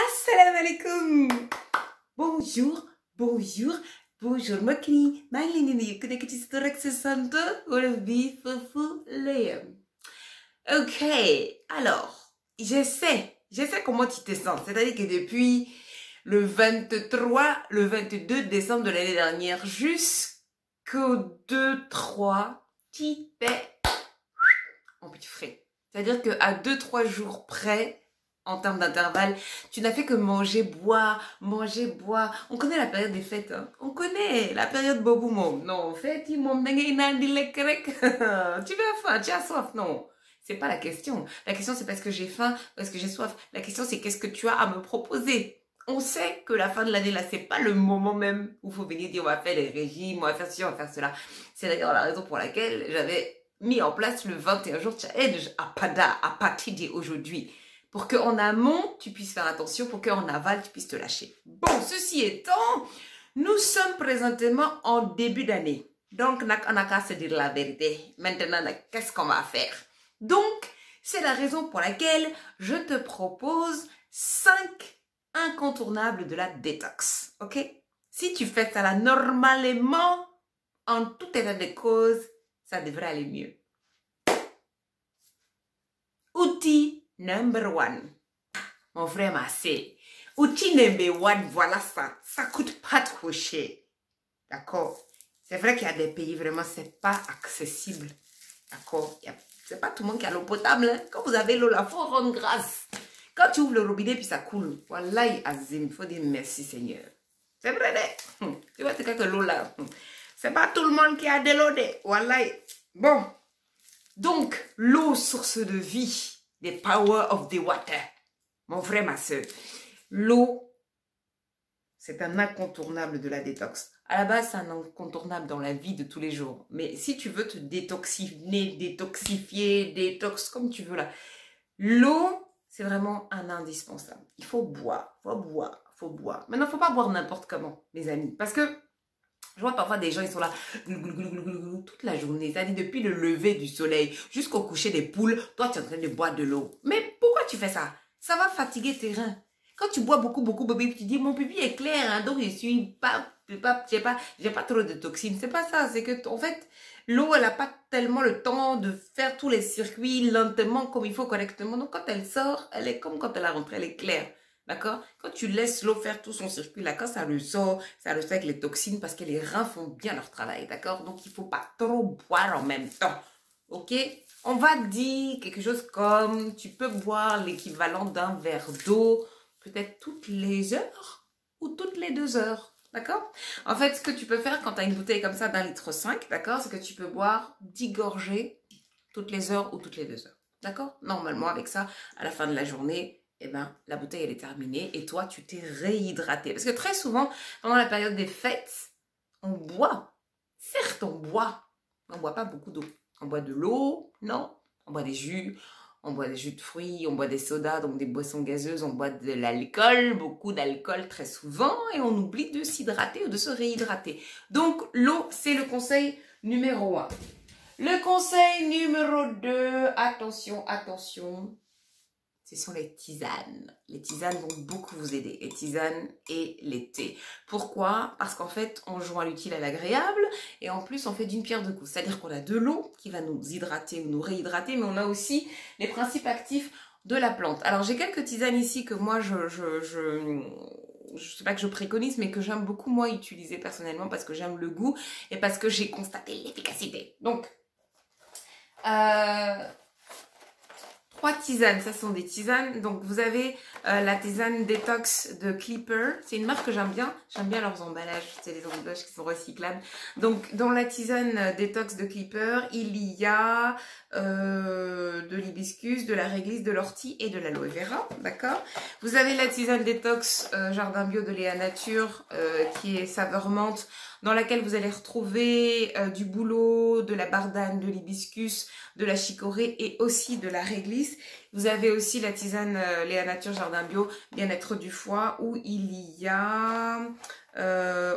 Assalamu alaikum. Bonjour, bonjour, bonjour Makni. Ok, alors, je sais comment tu te sens. C'est-à-dire que depuis le 23, le 22 décembre de l'année dernière jusqu'au 2-3, tu t'es en petit frais. C'est-à-dire qu'à 2-3 jours près, en termes d'intervalle, tu n'as fait que manger, boire, manger, boire. On connaît la période des fêtes, hein. On connaît la période boboumom. Non, en fait, tu as faim, tu as soif, non. C'est pas la question. La question, c'est parce que j'ai faim, parce que j'ai soif. La question, c'est qu'est-ce que tu as à me proposer. On sait que la fin de l'année, là, c'est pas le moment même où il faut venir dire on va faire les régimes, on va faire ci, on va faire cela. C'est d'ailleurs la raison pour laquelle j'avais mis en place le 21 jours challenge à partir d'aujourd'hui. Pour qu'en amont, tu puisses faire attention, pour qu'en aval, tu puisses te lâcher. Bon, ceci étant, nous sommes présentement en début d'année. Donc, on n'a qu'à se dire la vérité. Maintenant, qu'est-ce qu'on va faire? Donc, c'est la raison pour laquelle je te propose 5 incontournables de la détox. Ok? Si tu fais ça là normalement, en tout état de cause, ça devrait aller mieux. Outil number 1. Mon frère m'a dit, outil number 1, voilà ça. Ça coûte pas trop cher. D'accord? C'est vrai qu'il y a des pays, vraiment, c'est pas accessible. D'accord? C'est pas tout le monde qui a l'eau potable. Hein? Quand vous avez l'eau, là, il faut rendre grâce. Quand tu ouvres le robinet, puis ça coule. Wallahi azim, il faut dire merci Seigneur. C'est vrai, tu vois, c'est que l'eau là. C'est pas tout le monde qui a de l'eau. Wallahi. Bon. Donc, l'eau, source de vie. The power of the water. Mon frère, ma soeur. L'eau, c'est un incontournable de la détox. À la base, c'est un incontournable dans la vie de tous les jours. Mais si tu veux te détoxifier, détox, comme tu veux là. L'eau, c'est vraiment un indispensable. Il faut boire, faut boire. Maintenant, il ne faut pas boire n'importe comment, mes amis. Parce que je vois parfois des gens, ils sont là toute la journée. C'est-à-dire depuis le lever du soleil jusqu'au coucher des poules, toi, tu es en train de boire de l'eau. Mais pourquoi tu fais ça? Ça va fatiguer tes reins. Quand tu bois beaucoup, tu dis, mon pipi est clair, hein, donc je suis j'ai pas trop de toxines. C'est pas ça, c'est que, en fait, l'eau, elle n'a pas tellement le temps de faire tous les circuits lentement comme il faut correctement. Donc, quand elle sort, elle est comme quand elle est rentrée, elle est claire. D'accord? Quand tu laisses l'eau faire tout son circuit, là, quand ça le sort avec les toxines parce que les reins font bien leur travail. D'accord? Donc, il ne faut pas trop boire en même temps. Ok? On va dire quelque chose comme, tu peux boire l'équivalent d'un verre d'eau peut-être toutes les heures ou toutes les 2 heures. D'accord? En fait, ce que tu peux faire quand tu as une bouteille comme ça d'1,5 litre, d'accord? C'est que tu peux boire 10 gorgées toutes les heures ou toutes les 2 heures. D'accord? Normalement, avec ça, à la fin de la journée, eh ben, la bouteille, elle est terminée et toi, tu t'es réhydraté. Parce que très souvent, pendant la période des fêtes, on boit. Certes, on boit. On ne boit pas beaucoup d'eau. On boit de l'eau, non. On boit des jus de fruits, on boit des sodas, donc des boissons gazeuses, on boit de l'alcool, beaucoup d'alcool très souvent, et on oublie de s'hydrater ou de se réhydrater. Donc, l'eau, c'est le conseil numéro 1. Le conseil numéro 2, attention, attention, ce sont les tisanes. Les tisanes vont beaucoup vous aider, les tisanes et les thés. Pourquoi? Parce qu'en fait, on joint l'utile à l'agréable et en plus, on fait d'une pierre deux coups. C'est-à-dire qu'on a de l'eau qui va nous hydrater ou nous réhydrater, mais on a aussi les principes actifs de la plante. Alors, j'ai quelques tisanes ici que moi, je sais pas que je préconise, mais que j'aime beaucoup, moi, utiliser personnellement parce que j'aime le goût et parce que j'ai constaté l'efficacité. Donc, 3 tisanes, ça sont des tisanes. Donc, vous avez la tisane détox de Clipper. C'est une marque que j'aime bien. J'aime bien leurs emballages. C'est des emballages qui sont recyclables. Donc, dans la tisane détox de Clipper, il y a de l'hibiscus, de la réglisse, de l'ortie et de l'aloe vera. D'accord? Vous avez la tisane détox Jardin Bio de Léa Nature qui est saveur menthe, dans laquelle vous allez retrouver du bouleau, de la bardane, de l'hibiscus, de la chicorée et aussi de la réglisse. Vous avez aussi la tisane Léa Nature Jardin Bio, bien-être du foie, où il y a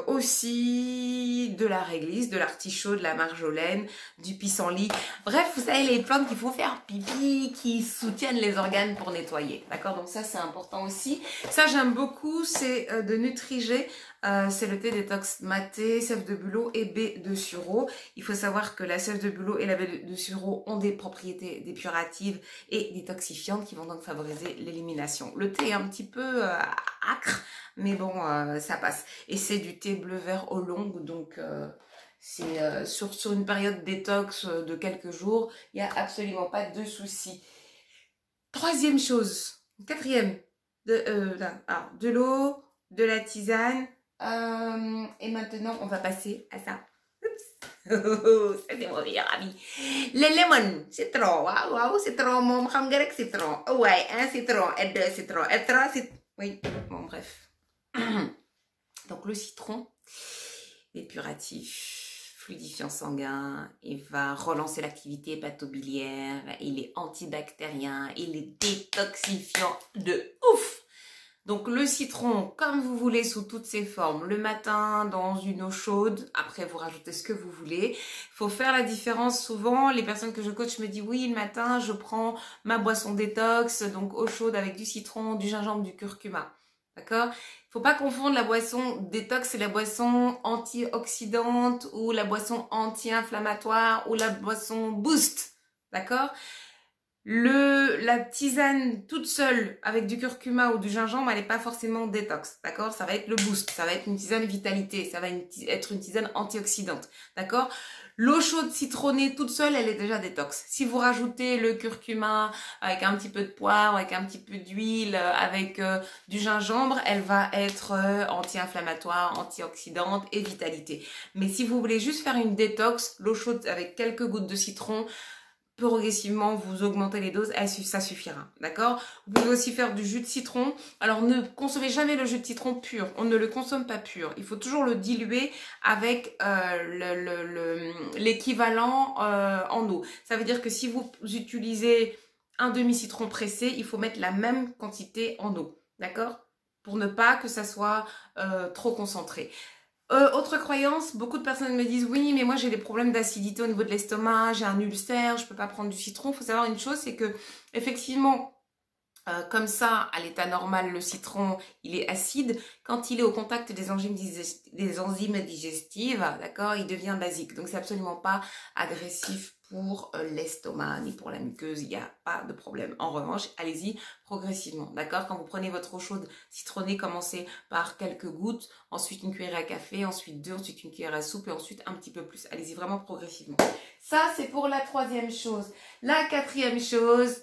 aussi de la réglisse, de l'artichaut, de la marjolaine, du pissenlit. Bref, vous savez, les plantes qu'il faut faire pipi, qui soutiennent les organes pour nettoyer. D'accord? Donc ça, c'est important aussi. Ça, j'aime beaucoup, c'est de Nutri-G. C'est le thé détox maté, sève de bûleau et baie de sureau. Il faut savoir que la sève de bûleau et la baie de sureau ont des propriétés dépuratives et détoxifiantes qui vont donc favoriser l'élimination. Le thé est un petit peu acre, mais bon, ça passe. Et c'est du thé bleu vert au long, donc c'est sur une période détox de quelques jours, il n'y a absolument pas de souci. Troisième chose, quatrième, de l'eau, de la tisane. Et maintenant, on va passer à ça. Oups. Ça, c'est mon meilleur ami. Le lemon, citron. Waouh, waouh, citron. Mon hamburger, citron. Oh, ouais, un citron. Et deux citrons. Et trois citrons. Oui, bon, bref. Donc, le citron, épuratif, fluidifiant sanguin. Il va relancer l'activité hépatobiliaire. Il est antibactérien. Il est détoxifiant de ouf. Donc le citron, comme vous voulez, sous toutes ses formes, le matin dans une eau chaude, après vous rajoutez ce que vous voulez. Il faut faire la différence. Souvent, les personnes que je coach me disent oui, le matin, je prends ma boisson détox, donc eau chaude avec du citron, du gingembre, du curcuma. D'accord? Il faut pas confondre la boisson détox et la boisson antioxydante ou la boisson anti-inflammatoire ou la boisson boost. D'accord? La tisane toute seule avec du curcuma ou du gingembre, elle n'est pas forcément détox, d'accord? Ça va être le boost, ça va être une tisane vitalité, ça va être une tisane antioxydante, d'accord? L'eau chaude citronnée toute seule, elle est déjà détox. Si vous rajoutez le curcuma avec un petit peu de poivre, avec un petit peu d'huile, avec du gingembre, elle va être anti-inflammatoire, antioxydante et vitalité. Mais si vous voulez juste faire une détox, l'eau chaude avec quelques gouttes de citron, progressivement vous augmentez les doses, ça suffira, d'accord? Vous pouvez aussi faire du jus de citron. Alors ne consommez jamais le jus de citron pur, on ne le consomme pas pur, il faut toujours le diluer avec l'équivalent en eau. Ça veut dire que si vous utilisez un demi-citron pressé, il faut mettre la même quantité en eau, d'accord? Pour ne pas que ça soit trop concentré. Autre croyance, beaucoup de personnes me disent oui, mais moi j'ai des problèmes d'acidité au niveau de l'estomac, j'ai un ulcère, je peux pas prendre du citron. Il faut savoir une chose, c'est que effectivement, comme ça, à l'état normal, le citron, il est acide. Quand il est au contact des enzymes digestives, d'accord, il devient basique. Donc c'est absolument pas agressif pour l'estomac ni pour la muqueuse, il n'y a pas de problème. En revanche, allez-y progressivement, d'accord? Quand vous prenez votre eau chaude citronnée, commencez par quelques gouttes, ensuite une cuillère à café, ensuite deux, ensuite une cuillère à soupe et ensuite un petit peu plus. Allez-y vraiment progressivement. Ça, c'est pour la troisième chose. La quatrième chose,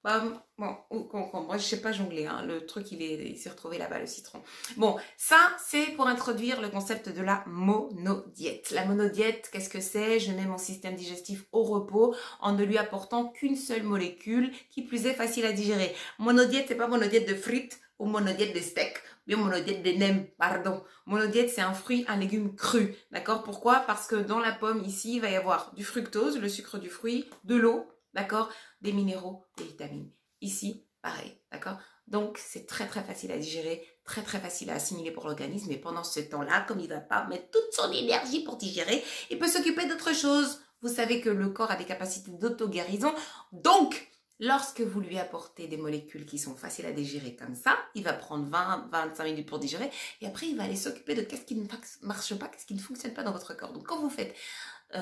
bon, moi je sais pas jongler, hein, le truc il s'est retrouvé là-bas, le citron. Bon, ça c'est pour introduire le concept de la monodiète. La monodiète, qu'est-ce que c'est? Je mets mon système digestif au repos en ne lui apportant qu'une seule molécule, qui plus est facile à digérer. Monodiète, c'est pas monodiète de frites ou monodiète de steak, bien monodiète de nems, pardon. Monodiète, c'est un fruit, un légume cru, d'accord? Pourquoi? Parce que dans la pomme, ici, il va y avoir du fructose, le sucre du fruit, de l'eau, d'accord? Des minéraux, des vitamines. Ici, pareil, d'accord? Donc, c'est très très facile à digérer, très très facile à assimiler pour l'organisme. Et pendant ce temps-là, comme il ne va pas mettre toute son énergie pour digérer, il peut s'occuper d'autre chose. Vous savez que le corps a des capacités d'auto-guérison. Donc, lorsque vous lui apportez des molécules qui sont faciles à digérer comme ça, il va prendre 20-25 minutes pour digérer. Et après, il va aller s'occuper de qu'est-ce qui ne marche pas, qu'est-ce qui ne fonctionne pas dans votre corps. Donc, quand vous faites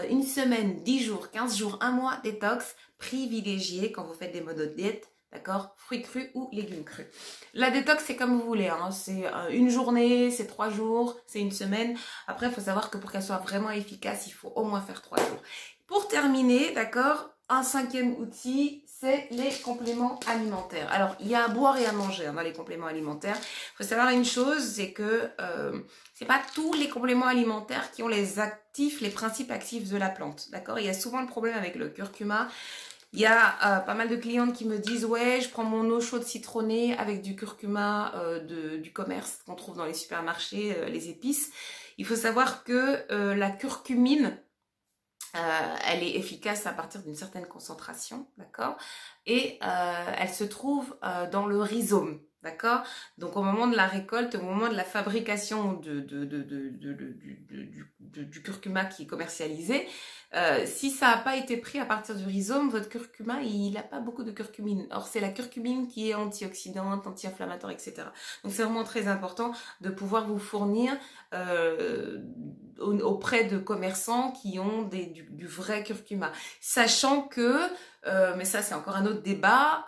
une semaine, 10 jours, 15 jours, un mois détox, privilégiez quand vous faites des monodiètes, d'accord, fruits crus ou légumes crus. La détox, c'est comme vous voulez, hein. C'est une journée, c'est 3 jours, c'est une semaine. Après, il faut savoir que pour qu'elle soit vraiment efficace, il faut au moins faire 3 jours. Pour terminer, d'accord, un cinquième outil, c'est les compléments alimentaires. Alors, il y a à boire et à manger dans les compléments alimentaires. Il faut savoir une chose, c'est que c'est pas tous les compléments alimentaires qui ont les principes actifs de la plante. D'accord? Il y a souvent le problème avec le curcuma. Il y a pas mal de clientes qui me disent ouais, je prends mon eau chaude citronnée avec du curcuma du commerce qu'on trouve dans les supermarchés, les épices. Il faut savoir que la curcumine, elle est efficace à partir d'une certaine concentration, d'accord? Et elle se trouve dans le rhizome, d'accord? Donc au moment de la récolte, au moment de la fabrication du curcuma qui est commercialisé, si ça n'a pas été pris à partir du rhizome, votre curcuma, il n'a pas beaucoup de curcumine. Or, c'est la curcumine qui est antioxydante, anti-inflammatoire, etc. Donc c'est vraiment très important de pouvoir vous fournir auprès de commerçants qui ont du vrai curcuma. Sachant que, mais ça c'est encore un autre débat,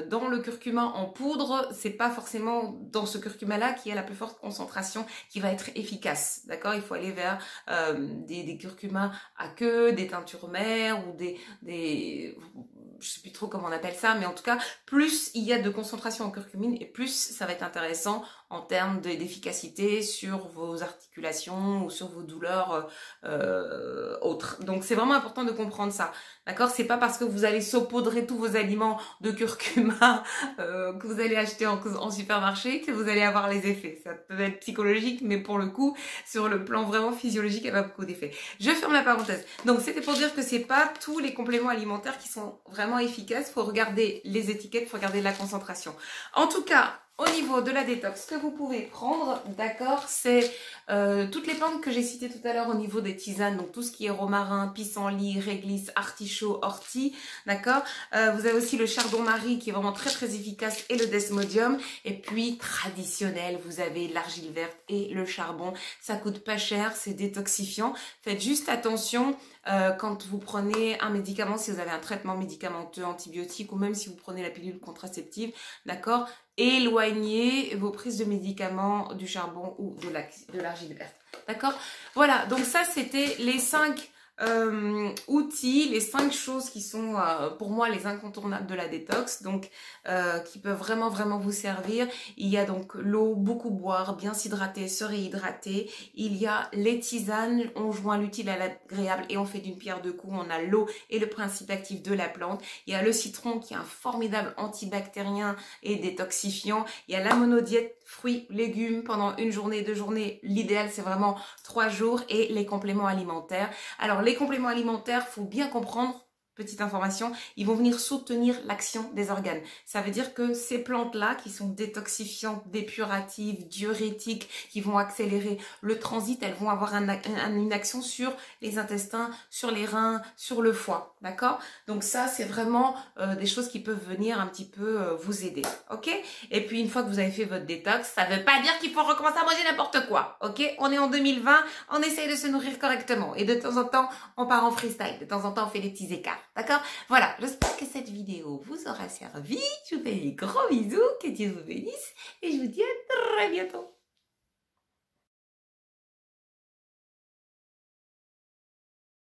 dans le curcuma en poudre, c'est pas forcément dans ce curcuma-là qui a la plus forte concentration qui va être efficace. D'accord? Il faut aller vers des curcumas à queue, des teintures mères ou je sais plus trop comment on appelle ça, mais en tout cas, plus il y a de concentration en curcumine et plus ça va être intéressant en termes d'efficacité sur vos articulations ou sur vos douleurs autres. Donc c'est vraiment important de comprendre ça. D'accord? C'est pas parce que vous allez saupoudrer tous vos aliments de curcuma que vous allez acheter en supermarché que vous allez avoir les effets. Ça peut être psychologique, mais pour le coup, sur le plan vraiment physiologique, elle a beaucoup d'effets. Je ferme la parenthèse. Donc c'était pour dire que c'est pas tous les compléments alimentaires qui sont vraiment efficaces. Faut regarder les étiquettes, faut regarder la concentration. En tout cas, au niveau de la détox, ce que vous pouvez prendre, d'accord, c'est toutes les plantes que j'ai citées tout à l'heure au niveau des tisanes, donc tout ce qui est romarin, pissenlit, réglisse, artichaut, ortie, d'accord. Vous avez aussi le chardon-marie qui est vraiment très très efficace et le desmodium. Et puis traditionnel, vous avez l'argile verte et le charbon. Ça coûte pas cher, c'est détoxifiant. Faites juste attention quand vous prenez un médicament, si vous avez un traitement médicamenteux antibiotique ou même si vous prenez la pilule contraceptive, d'accord, éloignez vos prises de médicaments du charbon ou de l'argile verte. D'accord? Voilà, donc ça c'était les 5 outils, les 5 choses qui sont pour moi les incontournables de la détox, donc qui peuvent vraiment vous servir. Il y a donc l'eau, beaucoup boire, bien s'hydrater, se réhydrater. Il y a les tisanes, on joint l'utile à l'agréable et on fait d'une pierre deux coups. On a l'eau et le principe actif de la plante. Il y a le citron qui est un formidable antibactérien et détoxifiant. Il y a la monodiète, fruits, légumes pendant une journée, 2 journées. L'idéal c'est vraiment 3 jours et les compléments alimentaires. Alors les compléments alimentaires, faut bien comprendre, petite information, ils vont venir soutenir l'action des organes. Ça veut dire que ces plantes-là, qui sont détoxifiantes, dépuratives, diurétiques, qui vont accélérer le transit, elles vont avoir une action sur les intestins, sur les reins, sur le foie, d'accord? Donc ça, c'est vraiment des choses qui peuvent venir un petit peu vous aider, ok? Et puis une fois que vous avez fait votre détox, ça ne veut pas dire qu'il faut recommencer à manger n'importe quoi, ok? On est en 2020, on essaye de se nourrir correctement et de temps en temps, on part en freestyle, de temps en temps, on fait des petits écarts. D'accord? Voilà, j'espère que cette vidéo vous aura servi. Je vous fais des gros bisous, que Dieu vous bénisse et je vous dis à très bientôt.